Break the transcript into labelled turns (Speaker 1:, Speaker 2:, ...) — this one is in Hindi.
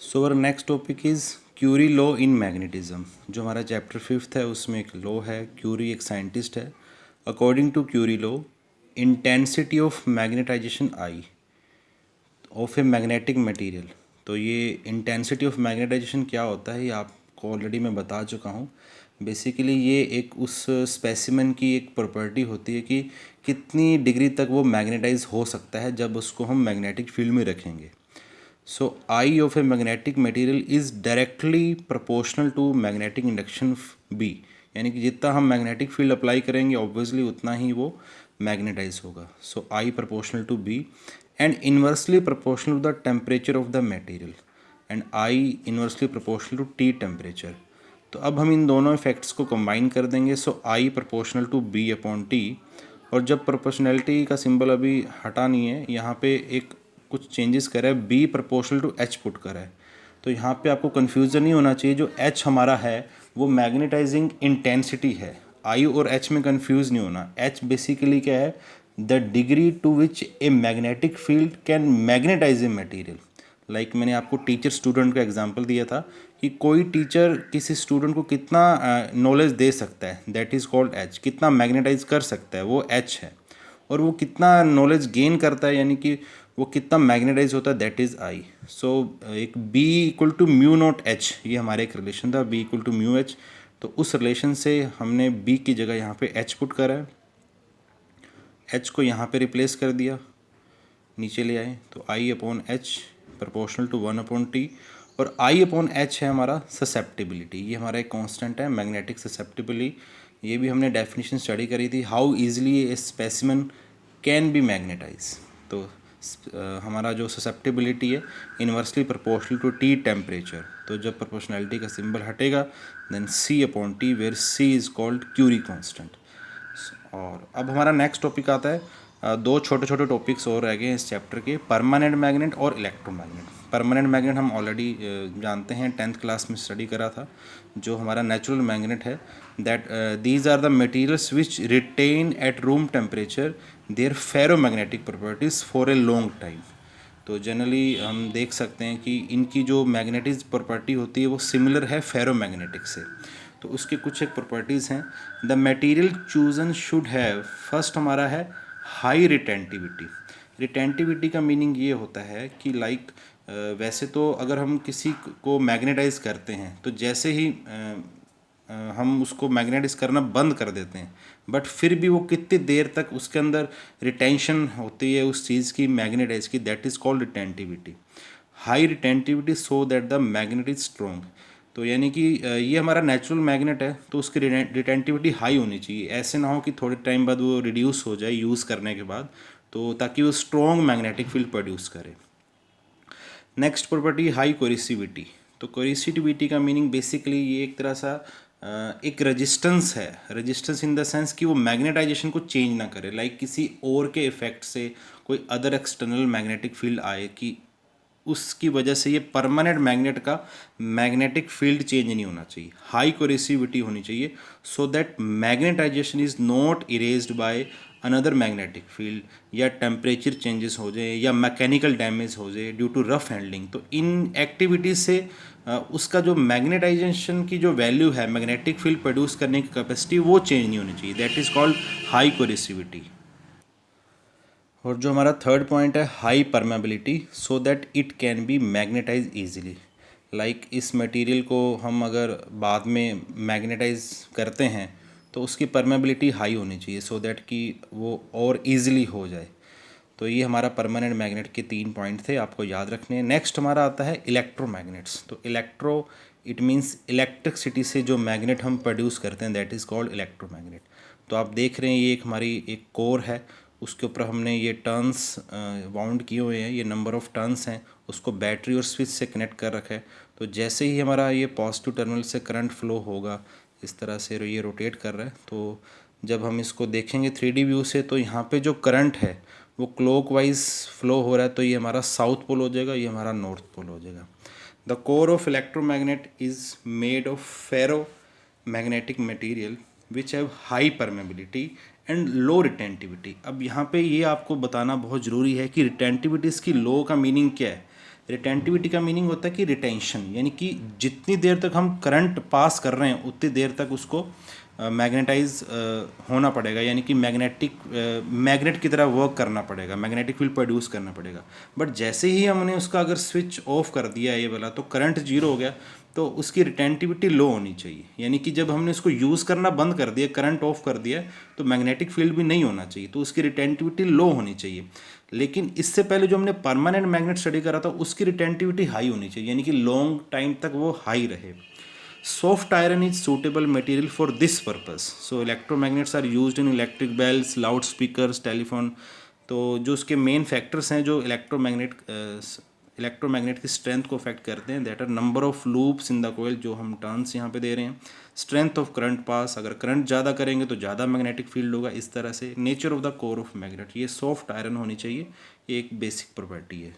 Speaker 1: So our next topic is Curie law in magnetism. जो हमारा चैप्टर 5th है उसमें एक लॉ है। क्यूरी एक साइंटिस्ट है। According to Curie law, intensity of magnetization I of a magnetic material. तो ये इंटेंसिटी ऑफ मैग्नेटाइजेशन क्या होता है ये आपको ऑलरेडी मैं बता चुका हूँ। बेसिकली ये एक उस स्पेसिमेन की एक प्रॉपर्टी होती है कि कितनी डिग्री तक वो मैग्नेटाइज हो सकता है जब उसको हम मैग्नेटिक फील्ड में रखेंगे। So I of a magnetic material is directly proportional to magnetic induction B। यानी कि जितना हम मैग्नेटिक फील्ड अप्लाई करेंगे ऑब्वियसली उतना ही वो मैग्नेटाइज होगा। सो I proportional to B and inversely proportional to the temperature of the material and I inversely proportional to T temperature। तो अब हम इन दोनों इफेक्ट्स को कंबाइन कर देंगे। सो I proportional to B upon T। और जब प्रोपोर्शनैलिटी का सिंबल अभी हटा नहीं है, यहाँ पे एक कुछ चेंजेस करा है, B proportional to H put करा है। तो यहाँ पे आपको कन्फ्यूज़न नहीं होना चाहिए। जो एच हमारा है वो मैग्नेटाइजिंग इंटेंसिटी है। आई और एच में कन्फ्यूज़ नहीं होना। एच बेसिकली क्या है, the degree to which a magnetic field can magnetize a material. Like मैंने आपको टीचर स्टूडेंट का एग्जांपल दिया था कि कोई टीचर किसी स्टूडेंट को कितना नॉलेज दे सकता है, दैट इज़ कॉल्ड एच। कितना मैग्नेटाइज कर सकता है वो एच है। और वो कितना नॉलेज गेन करता है यानी कि वो कितना मैग्नेटाइज होता है, दैट इज़ आई। सो एक B equal to mu naught H, ये हमारे एक रिलेशन था, बी इक्वल टू म्यू एच। तो उस रिलेशन से हमने बी की जगह यहाँ पे एच पुट करा है। एच को यहाँ पे रिप्लेस कर दिया, नीचे ले आए तो I upon H proportional to 1 upon T. और आई अपॉन एच है हमारा ससेप्टिबिलिटी। ये हमारा एक कांस्टेंट है, मैग्नेटिक ससेप्टिबिलिटी। ये भी हमने डेफिनेशन स्टडी करी थी, how easily a specimen can be magnetize. तो हमारा जो ससेप्टिबिलिटी है inversely proportional to T temperature. तो जब प्रोपोर्शनैलिटी का सिंबल हटेगा then C upon T, where C is called Curie constant. और अब हमारा नेक्स्ट टॉपिक आता है, दो छोटे छोटे टॉपिक्स और रह गए हैं इस चैप्टर के, परमानेंट मैग्नेट और इलेक्ट्रोमैग्नेट। परमानेंट मैग्नेट हम ऑलरेडी जानते हैं, 10th क्लास में स्टडी करा था। जो हमारा नेचुरल मैग्नेट है, that these are the materials which retain at room temperature their ferromagnetic properties for a long time. तो जनरली हम देख सकते हैं कि इनकी जो मैग्नेटिक प्रॉपर्टी होती है वो सिमिलर है फेरोमैग्नेटिक से। तो उसके कुछ एक प्रॉपर्टीज़ हैं। The material chosen should have, first हमारा है हाई रिटेंटिविटी। रिटेंटिविटी का मीनिंग ये होता है कि लाइक वैसे तो अगर हम किसी को मैग्नेटाइज करते हैं तो जैसे ही हम उसको मैग्नेटाइज करना बंद कर देते हैं, बट फिर भी वो कितनी देर तक उसके अंदर रिटेंशन होती है उस चीज़ की, मैग्नेटाइज की, that is called retentivity. High retentivity so that the magnet is strong. तो यानी कि ये हमारा नेचुरल मैग्नेट है तो उसकी रिटेंटिविटी हाई होनी चाहिए। ऐसे ना हो कि थोड़े टाइम बाद वो रिड्यूस हो जाए यूज़ करने के बाद, तो ताकि वो स्ट्रॉन्ग मैग्नेटिक फील्ड प्रोड्यूस करे। Next property high coercivity. तो कोरिसिविटी का मीनिंग बेसिकली ये एक तरह सा एक रेजिस्टेंस है। रेजिस्टेंस इन द सेंस कि वो मैग्नेटाइजेशन को चेंज ना करे, लाइक किसी और के इफेक्ट से कोई अदर एक्सटर्नल मैग्नेटिक फील्ड आए कि उसकी वजह से ये परमानेंट मैग्नेट का मैग्नेटिक फील्ड चेंज नहीं होना चाहिए। हाई कोरिसिविटी होनी चाहिए so that magnetization is not erased by another magnetic field, या टेम्परेचर चेंजेस हो जाए या मैकेनिकल डैमेज हो जाए ड्यू टू रफ हैंडलिंग। तो इन एक्टिविटीज़ से उसका जो मैग्नेटाइजेशन की जो वैल्यू है, मैग्नेटिक फील्ड प्रोड्यूस करने की कैपेसिटी, वो चेंज नहीं होनी चाहिए। That is called high coercivity. और जो हमारा थर्ड पॉइंट है high permeability, so that it can be magnetize easily. Like इस मटेरियल को हम अगर बाद में मैग्नेटाइज करते हैं तो उसकी परमेबिलिटी हाई होनी चाहिए सो दैट कि वो और इजीली हो जाए। तो ये हमारा परमानेंट मैग्नेट के 3 पॉइंट थे, आपको याद रखने हैं। नेक्स्ट हमारा आता है इलेक्ट्रोमैग्नेट्स। तो इलेक्ट्रो इट मीन्स इलेक्ट्रिसिटी से जो मैग्नेट हम प्रोड्यूस करते हैं, दैट इज़ कॉल्ड इलेक्ट्रोमैग्नेट। तो आप देख रहे हैं ये एक हमारी एक कोर है, उसके ऊपर हमने ये टर्न्स वाउंड किए हुए हैं, ये नंबर ऑफ टर्न्स हैं, उसको बैटरी और स्विच से कनेक्ट कर रखा है। तो जैसे ही हमारा ये पॉजिटिव टर्मिनल से करंट फ्लो होगा, इस तरह से ये रोटेट कर रहा है, तो जब हम इसको देखेंगे 3D व्यू से तो यहाँ पे जो करंट है वो क्लॉकवाइज फ्लो हो रहा है, तो ये हमारा साउथ पोल हो जाएगा, ये हमारा नॉर्थ पोल हो जाएगा। The core of electromagnet is made of ferromagnetic material which have high permeability and low retentivity. अब यहाँ पे ये आपको बताना बहुत ज़रूरी है कि रिटेंटिविटी इसकी लो का मीनिंग क्या है। रिटेंटिविटी का मीनिंग होता है कि रिटेंशन, यानी कि जितनी देर तक हम करंट पास कर रहे हैं उतनी देर तक उसको मैग्नेटाइज होना पड़ेगा, यानी कि मैग्नेट की तरह वर्क करना पड़ेगा, मैग्नेटिक फील्ड प्रोड्यूस करना पड़ेगा। बट जैसे ही हमने उसका अगर स्विच ऑफ कर दिया ये वाला, तो करंट जीरो हो गया, तो उसकी रिटेंटिविटी लो होनी चाहिए। यानी कि जब हमने उसको यूज़ करना बंद कर दिया, करंट ऑफ कर दिया, तो मैग्नेटिक फील्ड भी नहीं होना चाहिए, तो उसकी रिटेंटिविटी लो होनी चाहिए। लेकिन इससे पहले जो हमने परमानेंट मैग्नेट स्टडी करा था उसकी रिटेंटिविटी हाई होनी चाहिए, यानी कि लॉन्ग टाइम तक वो हाई रहे। Soft iron is suitable material for this purpose. So electromagnets are used in electric bells, loudspeakers, telephone. तो जो उसके मेन फैक्टर्स हैं जो इलेक्ट्रोमैग्नेट की स्ट्रेंथ को अफेक्ट करते हैं, that are number of loops in the coil, जो हम टर्न्स यहाँ पे दे रहे हैं, स्ट्रेंथ ऑफ करंट पास, अगर करंट ज़्यादा करेंगे तो ज़्यादा मैग्नेटिक फील्ड होगा, इस तरह से nature of the core of magnet, ये सॉफ्ट आयरन होनी चाहिए, ये एक बेसिक प्रॉपर्टी है।